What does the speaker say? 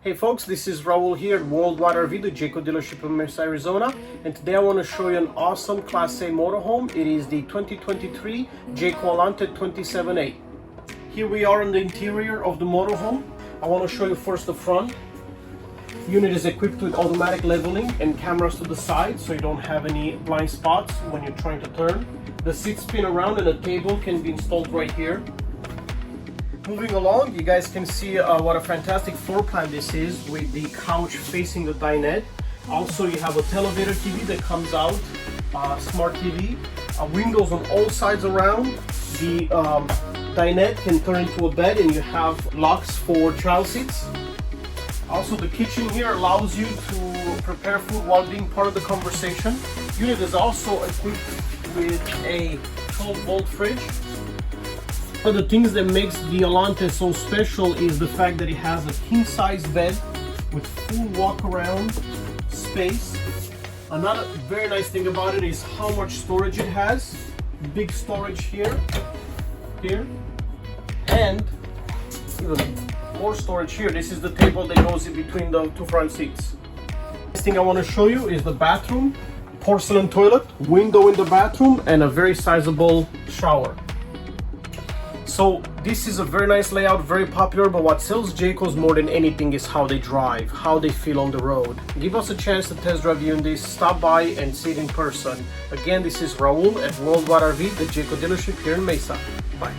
Hey folks, this is Raul here at Worldwide RV, the Jayco dealership in Mesa, Arizona. And today I want to show you an awesome Class A motorhome. It is the 2023 Jayco Alante 27A. Here we are in the interior of the motorhome. I want to show you first the front. Unit is equipped with automatic leveling and cameras to the side, so you don't have any blind spots when you're trying to turn. The seats spin around and a table can be installed right here. Moving along, you guys can see what a fantastic floor plan this is, with the couch facing the dinette. Also, you have a television TV that comes out, smart TV, windows on all sides around. The dinette can turn into a bed, and you have locks for child seats. Also, the kitchen here allows you to prepare food while being part of the conversation. Unit is also equipped with a 12-volt fridge. One of the things that makes the Alante so special is the fact that it has a king-size bed with full walk-around space. Another very nice thing about it is how much storage it has. Big storage here, and even more storage here. This is the table that goes in between the two front seats. Next thing I want to show you is the bathroom. Porcelain toilet, window in the bathroom, and a very sizable shower. So this is a very nice layout, very popular, but what sells Jaycos more than anything is how they drive, how they feel on the road. Give us a chance to test drive you in this. Stop by and see it in person. Again, this is Raul at Worldwide RV, the Jayco dealership here in Mesa. Bye.